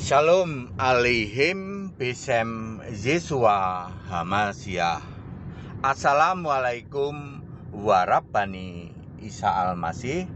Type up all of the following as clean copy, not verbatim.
Shalom alaihim Besem Yesua Hamasyah. Assalamualaikum warahmatullahi Isa al-Masih.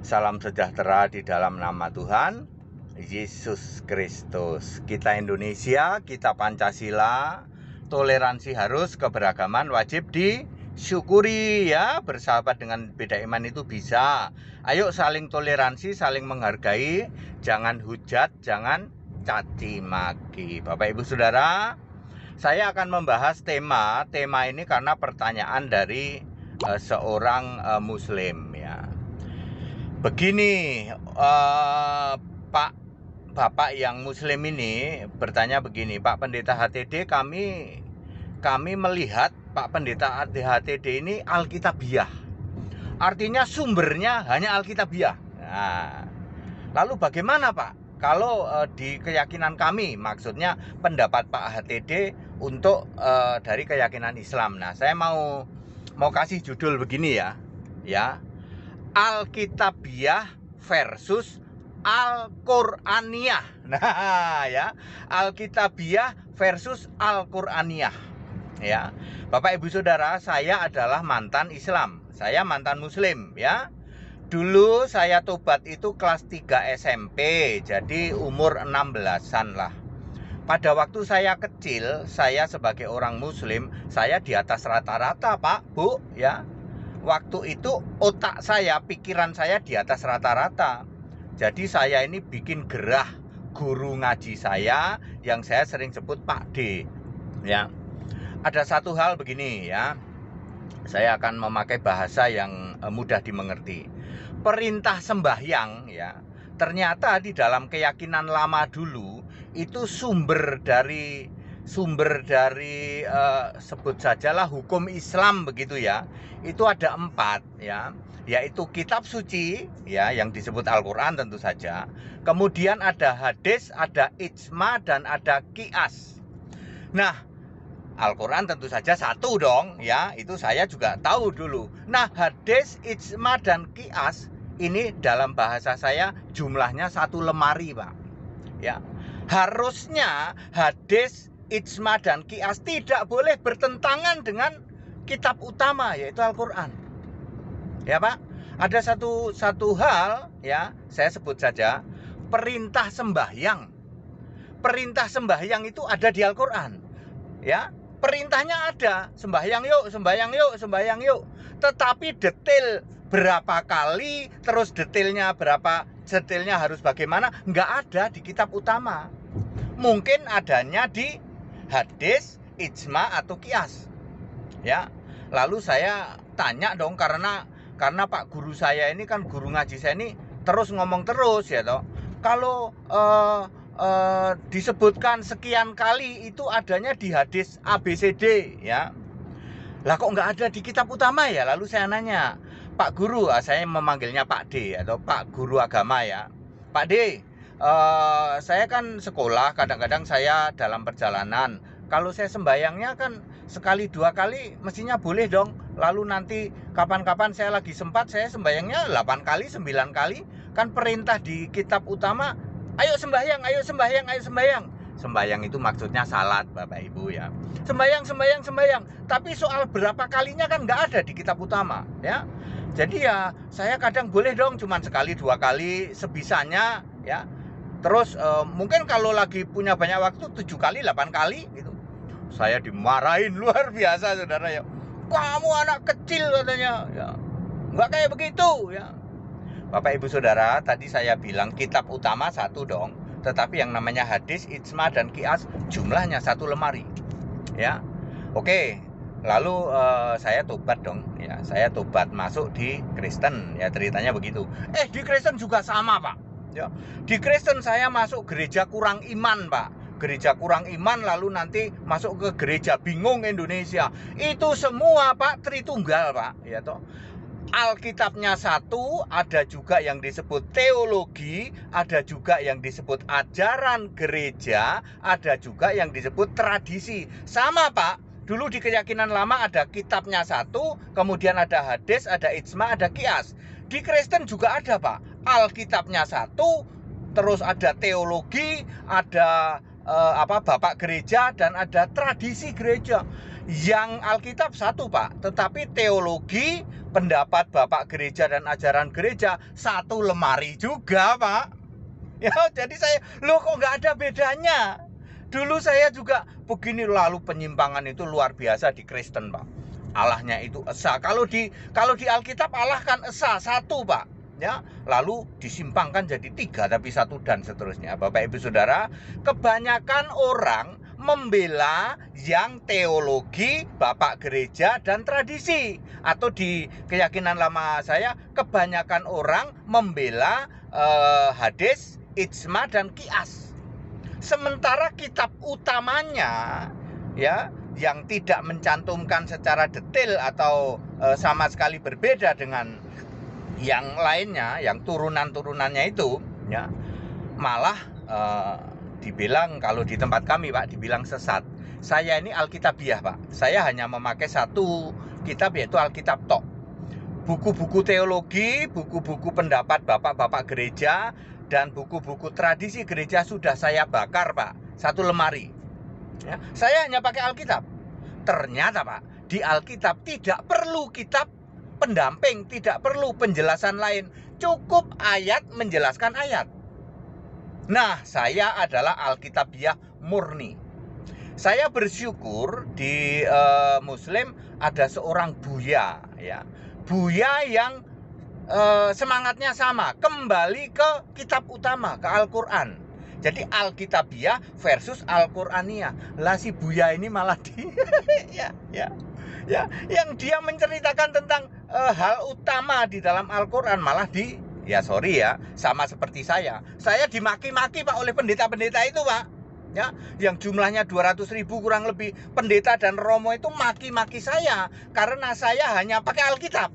Salam sejahtera di dalam nama Tuhan Yesus Kristus. Kita Indonesia, kita Pancasila. Toleransi harus, keberagaman wajib disyukuri ya. Bersahabat dengan beda iman itu bisa. Ayo saling toleransi, saling menghargai. Jangan hujat, jangan caci maki. Bapak Ibu Saudara, saya akan membahas tema ini karena pertanyaan dari seorang Muslim ya. Begini, Bapak yang Muslim ini bertanya begini, Pak Pendeta HTD, kami melihat Pak Pendeta HTD ini Alkitabiah. Artinya sumbernya hanya Alkitabiah. Nah, lalu bagaimana Pak? Kalau di keyakinan kami, maksudnya pendapat Pak HTD untuk dari keyakinan Islam. Nah, saya mau kasih judul begini ya. Alkitabiah versus Al-Qur'aniyah. Nah, ya. Alkitabiah versus Al-Qur'aniyah. Ya. Bapak Ibu Saudara, saya adalah mantan Islam. Saya mantan Muslim, ya. Dulu saya tobat itu kelas 3 SMP, jadi umur 16-an lah. Pada waktu saya kecil, saya sebagai orang Muslim, saya di atas rata-rata, Pak, Bu, ya. Waktu itu otak saya, pikiran saya di atas rata-rata. Jadi saya ini bikin gerah guru ngaji saya yang saya sering sebut Pak D. Ya. Ada satu hal begini ya. Saya akan memakai bahasa yang mudah dimengerti. Perintah sembahyang ya. Ternyata di dalam keyakinan lama dulu itu sumber dari sebut sajalah hukum Islam begitu ya. Itu ada 4 ya. Yaitu kitab suci ya yang disebut Al-Qur'an tentu saja. Kemudian ada hadis, ada ijma dan ada qiyas. Nah, Al-Qur'an tentu saja satu dong ya, itu saya juga tahu dulu. Nah, hadis, ijma dan qiyas ini dalam bahasa saya jumlahnya 1 lemari, Pak. Ya. Harusnya hadis, ijma dan qiyas tidak boleh bertentangan dengan kitab utama yaitu Al-Qur'an. Ya, Pak. Ada satu hal ya, saya sebut saja perintah sembahyang. Perintah sembahyang itu ada di Al-Qur'an. Ya, perintahnya ada, sembahyang yuk, sembahyang yuk, sembahyang yuk. Tetapi detail berapa kali, terus detailnya harus bagaimana, nggak ada di kitab utama. Mungkin adanya di hadis, ijma atau qiyas. Ya. Lalu saya tanya dong karena Pak guru saya ini kan guru ngaji saya ini terus ngomong terus ya toh. Kalau disebutkan sekian kali itu adanya di hadis ABCD ya. Lah kok nggak ada di kitab utama ya? Lalu saya nanya, Pak Guru, saya memanggilnya Pak D atau Pak Guru Agama ya. Pak D, saya kan sekolah, kadang-kadang saya dalam perjalanan. Kalau saya sembayangnya kan sekali 2 kali mestinya boleh dong. Lalu nanti kapan-kapan saya lagi sempat saya sembayangnya 8 kali, 9 kali. Kan perintah di kitab utama, ayo sembahyang, ayo sembahyang, ayo sembahyang. Sembahyang itu maksudnya salat, Bapak Ibu ya. Sembahyang. Tapi soal berapa kalinya kan nggak ada di kitab utama ya. Jadi ya saya kadang boleh dong cuman sekali 2 kali sebisanya ya. Terus mungkin kalau lagi punya banyak waktu 7 kali, 8 kali gitu. Saya dimarahin luar biasa saudara ya. Kamu anak kecil katanya ya. Nggak kayak begitu ya. Bapak Ibu Saudara, tadi saya bilang kitab utama 1 dong. Tetapi yang namanya hadis, ijma dan qiyas jumlahnya 1 lemari. Ya. Oke. Lalu saya tobat dong ya. Saya tobat masuk di Kristen ya, ceritanya begitu. Di Kristen juga sama, Pak. Ya. Di Kristen saya masuk gereja kurang iman, Pak. Gereja kurang iman lalu nanti masuk ke gereja bingung Indonesia. Itu semua Pak Tritunggal, Pak. Ya toh. Alkitabnya 1, ada juga yang disebut teologi, ada juga yang disebut ajaran gereja, ada juga yang disebut tradisi. Sama, Pak. Dulu di keyakinan lama ada kitabnya 1, kemudian ada hadis, ada ijma, ada qiyas. Di Kristen juga ada, Pak. Alkitabnya 1, terus ada teologi, ada bapak gereja, dan ada tradisi gereja. Yang Alkitab satu, Pak, tetapi teologi, pendapat bapak gereja dan ajaran gereja satu lemari juga, Pak. Ya, jadi saya, loh kok nggak ada bedanya? Dulu saya juga begini, lalu penyimpangan itu luar biasa di Kristen, Pak. Allahnya itu esa. Kalau di Alkitab Allah kan esa, satu, Pak. Ya, lalu disimpangkan jadi tiga tapi satu dan seterusnya. Bapak Ibu Saudara, kebanyakan orang membela yang teologi, bapak gereja dan tradisi, atau di keyakinan lama saya kebanyakan orang membela hadis, ijma dan qiyas. Sementara kitab utamanya ya yang tidak mencantumkan secara detail atau sama sekali berbeda dengan yang lainnya, yang turunan-turunannya itu ya, malah dibilang, kalau di tempat kami, Pak, dibilang sesat. Saya ini Alkitabiah, Pak. Saya hanya memakai satu kitab, yaitu Alkitab tok. Buku-buku teologi, buku-buku pendapat bapak-bapak gereja, dan buku-buku tradisi gereja sudah saya bakar, Pak. Satu lemari ya. Saya hanya pakai Alkitab. Ternyata, Pak, di Alkitab tidak perlu kitab pendamping, tidak perlu penjelasan lain, cukup ayat menjelaskan ayat. Nah, saya adalah Alkitabiah murni. Saya bersyukur di Muslim ada seorang buya ya, buya yang semangatnya sama, kembali ke kitab utama, ke Al-Quran. Jadi Alkitabiah versus Al-Quraniyah. Lah si buya ini malah di yang dia menceritakan tentang hal utama di dalam Al-Quran malah sama seperti saya dimaki-maki, Pak, oleh pendeta-pendeta itu, Pak ya, yang jumlahnya 200.000 kurang lebih, pendeta dan romo itu maki-maki saya karena saya hanya pakai Alkitab.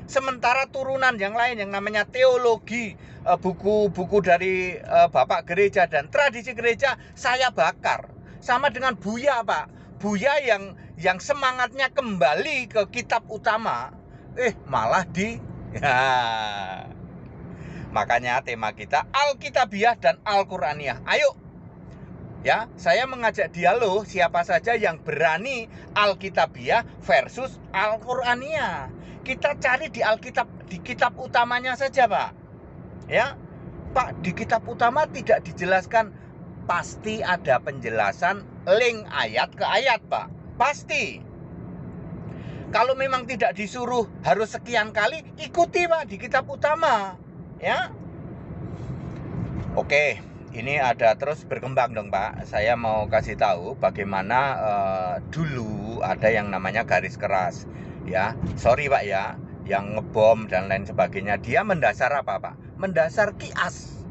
Sementara turunan yang lain yang namanya teologi, buku-buku dari bapak gereja dan tradisi gereja saya bakar. Sama dengan buya, Pak, buya yang semangatnya kembali ke kitab utama, malah makanya tema kita Alkitabiah dan Al-Quraniyah. Ayo ya, saya mengajak dialog siapa saja yang berani Alkitabiah versus Al-Quraniyah. Kita cari di Alkitab, di kitab utamanya saja, Pak ya. Pak, di kitab utama tidak dijelaskan, pasti ada penjelasan link ayat ke ayat, Pak, pasti. Kalau memang tidak disuruh harus sekian kali, ikuti, Pak, di kitab utama ya. Oke, ini ada terus berkembang dong, Pak. Saya mau kasih tahu bagaimana dulu ada yang namanya garis keras ya. Sorry, Pak ya, yang ngebom dan lain sebagainya, dia mendasar apa, Pak? Mendasar qiyas.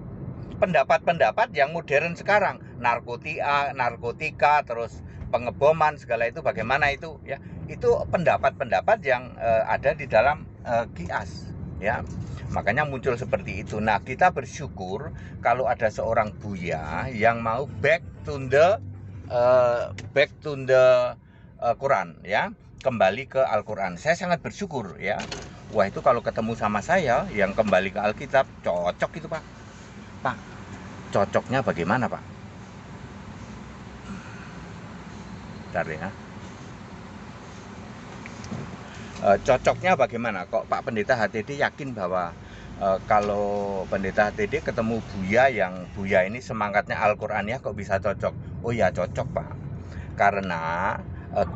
Pendapat-pendapat yang modern sekarang, narkotika, terus pengeboman segala itu bagaimana itu ya. Itu pendapat-pendapat yang ada di dalam qiyas ya. Makanya muncul seperti itu. Nah, kita bersyukur kalau ada seorang buya yang mau back to the Quran ya, kembali ke Al-Quran. Saya sangat bersyukur ya. Wah, itu kalau ketemu sama saya yang kembali ke Alkitab, cocok itu, Pak. Pak, cocoknya bagaimana, Pak? Bentar ya. Cocoknya bagaimana? Kok Pak Pendeta HTD yakin bahwa kalau Pendeta HTD ketemu buya yang buya ini semangatnya Al-Quraniyah kok bisa cocok? Oh ya, cocok, Pak. Karena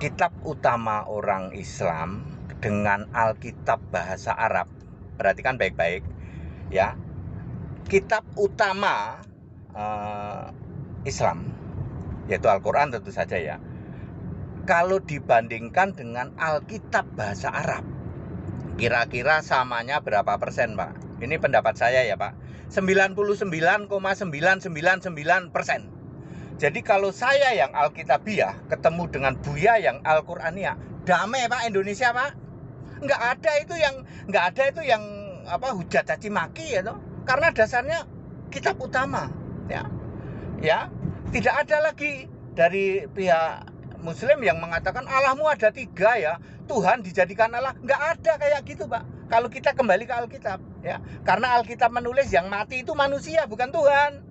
kitab utama orang Islam dengan Alkitab bahasa Arab, perhatikan baik-baik ya. Kitab utama Islam yaitu Al-Quran tentu saja ya. Kalau dibandingkan dengan Alkitab bahasa Arab, kira-kira samanya berapa persen, Pak? Ini pendapat saya ya, Pak. 99,999%. Jadi kalau saya yang Alkitabiah ketemu dengan buya yang Al-Quraniyah, damai, Pak, Indonesia, Pak. Nggak ada itu yang hujat caci maki ya, toh? Karena dasarnya kitab utama ya. Ya, tidak ada lagi dari pihak Muslim yang mengatakan Allahmu ada 3 ya, Tuhan dijadikan Allah. Nggak ada kayak gitu, Pak. kalau kita kembali ke Alkitab, ya. Karena Alkitab menulis yang mati itu manusia, bukan Tuhan.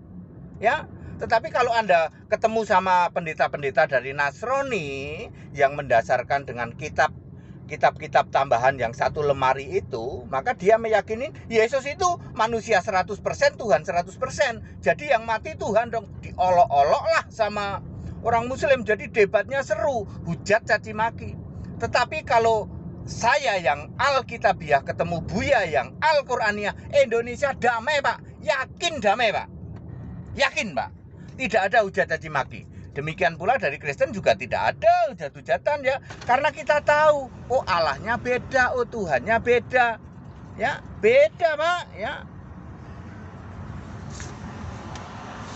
Ya. Tetapi kalau Anda ketemu sama pendeta-pendeta dari Nasrani yang mendasarkan dengan kitab-kitab tambahan yang satu lemari itu, maka dia meyakini Yesus itu manusia 100%, Tuhan 100%. Jadi yang mati Tuhan dong. Diolok-olok lah sama orang Muslim. Jadi debatnya seru, hujat caci maki. Tetapi kalau saya yang Alkitabiah ketemu Buya yang Al-Qur'aniah, Indonesia damai, Pak. Yakin damai, Pak. Yakin, Pak. Tidak ada hujat caci maki. Demikian pula dari Kristen juga tidak ada hujat-hujatan, ya. Karena kita tahu, oh Allahnya beda, oh Tuhannya beda. Ya, beda, Pak, ya.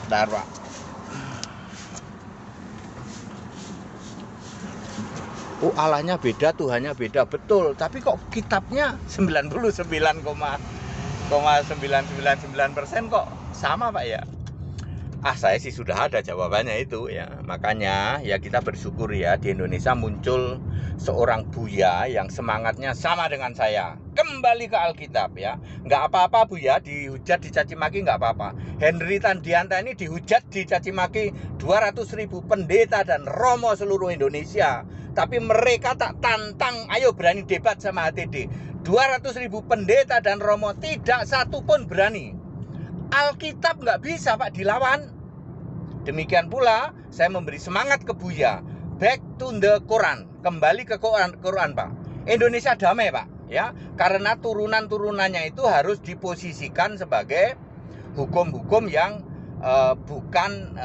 Bentar, Pak. Oh Allahnya beda, Tuhannya beda, betul. Tapi kok kitabnya 99,999% kok sama, Pak, ya. Saya sih sudah ada jawabannya itu, ya. Makanya ya kita bersyukur ya di Indonesia muncul seorang Buya yang semangatnya sama dengan saya. Kembali ke Alkitab, ya. Nggak apa-apa Buya dihujat, dicaci maki, nggak apa-apa. Henry Tandianta ini dihujat, dicaci maki 200.000 pendeta dan romo seluruh Indonesia. Tapi mereka tak tantang, ayo berani debat sama HTD. 200.000 pendeta dan romo tidak satu pun berani. Alkitab nggak bisa, Pak, dilawan. Demikian pula saya memberi semangat ke Buya, back to the Quran, kembali ke Quran, Pak. Indonesia damai, Pak, ya, karena turunan-turunannya itu harus diposisikan sebagai hukum-hukum yang bukan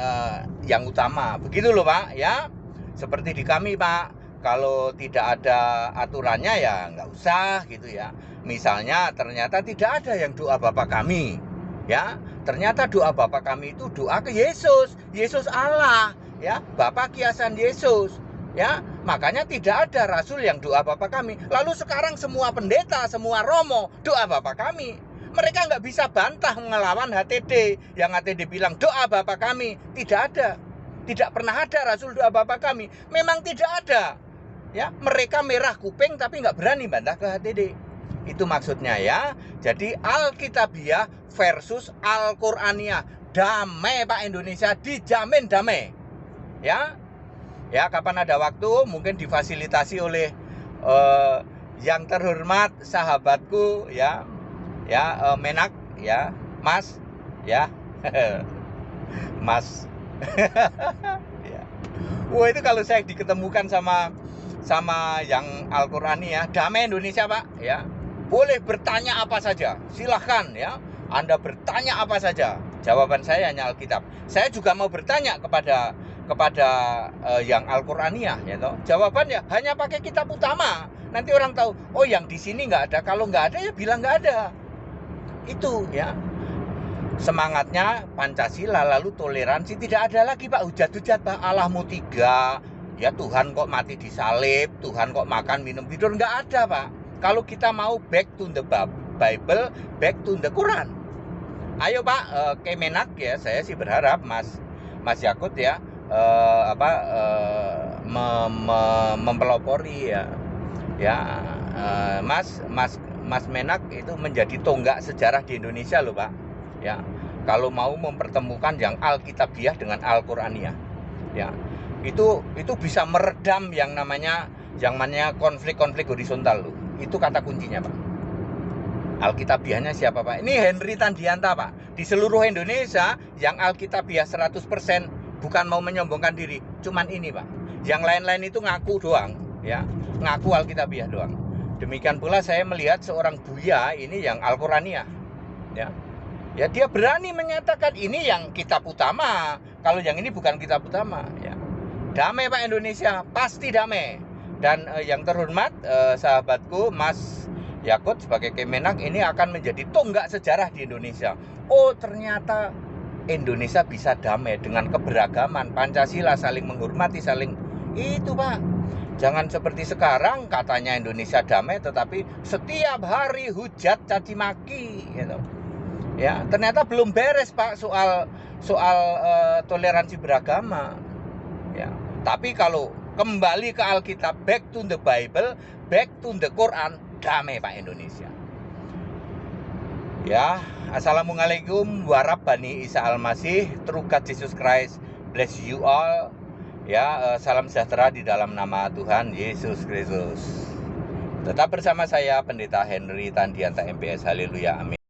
yang utama. Begitu loh, Pak, ya. Seperti di kami, Pak, kalau tidak ada aturannya ya nggak usah gitu ya. Misalnya ternyata tidak ada yang doa Bapa kami. Ya, ternyata doa Bapa kami itu doa ke Yesus, Yesus Allah, ya, Bapa kiasan Yesus, ya. Makanya tidak ada rasul yang doa Bapa kami. Lalu sekarang semua pendeta, semua romo doa Bapa kami. Mereka nggak bisa bantah melawan HTD yang HTD bilang doa Bapa kami. Tidak ada, tidak pernah ada rasul doa Bapa kami. Memang tidak ada, ya. Mereka merah kuping tapi nggak berani bantah ke HTD. Itu maksudnya, ya. Jadi Alkitabiah versus Al-Qur'aniah. Damai, Pak, Indonesia dijamin damai. Ya. Ya, kapan ada waktu mungkin difasilitasi oleh yang terhormat sahabatku, ya. Ya, Menak, ya. Mas, ya. Mas. Ya. Wah, itu kalau saya diketemukan sama yang Al-Qur'aniah, damai Indonesia, Pak, ya. Boleh bertanya apa saja, silahkan, ya. Anda bertanya apa saja, jawaban saya hanya Alkitab. Saya juga mau bertanya kepada yang Al-Qur'aniah, ya toh. Jawabannya hanya pakai kitab utama. Nanti orang tahu, oh yang di sini nggak ada. Kalau nggak ada ya bilang nggak ada. Itu, ya. Semangatnya Pancasila, lalu toleransi, tidak ada lagi, Pak, hujat-hujat, Pak. Allahmu tiga, ya, Tuhan kok mati disalib, Tuhan kok makan minum tidur, nggak ada, Pak. Kalau kita mau back to the Bible, back to the Quran. Ayo, Pak, Kemenak, ya, saya sih berharap Mas Yakut, ya, mempelopori, ya, Mas Menak itu menjadi tonggak sejarah di Indonesia loh, Pak, ya. Kalau mau mempertemukan yang Alkitabiah dengan Al-Qur'aniah, ya, itu bisa meredam yang namanya konflik-konflik horizontal loh. Itu kata kuncinya, Pak. Alkitabiahnya siapa, Pak? Ini Henry Tandianta, Pak. Di seluruh Indonesia yang Alkitabiah 100% bukan mau menyombongkan diri, cuman ini, Pak. Yang lain-lain itu ngaku doang, ya. Ngaku Alkitabiah doang. Demikian pula saya melihat seorang Buya ini yang Al-Qur'aniah, ya. Ya, dia berani menyatakan ini yang kitab utama, kalau yang ini bukan kitab utama, ya. Damai, Pak, Indonesia, pasti damai. Dan yang terhormat sahabatku Mas Yakut sebagai Kemenak ini akan menjadi tonggak sejarah di Indonesia. Oh, ternyata Indonesia bisa damai dengan keberagaman, Pancasila, saling menghormati, saling itu, Pak. Jangan seperti sekarang katanya Indonesia damai tetapi setiap hari hujat caci maki, gitu. Ya, ternyata belum beres, Pak, soal toleransi beragama. Ya. Tapi kalau kembali ke Alkitab, back to the Bible, back to the Quran, damai, Pak, Indonesia. Ya, assalamualaikum warahmatullahi Isa Al-Masih, True God Jesus Christ, bless you all. Ya, salam sejahtera di dalam nama Tuhan Yesus Kristus. Tetap bersama saya Pendeta Henry Tandianta MPS. Haleluya, amin.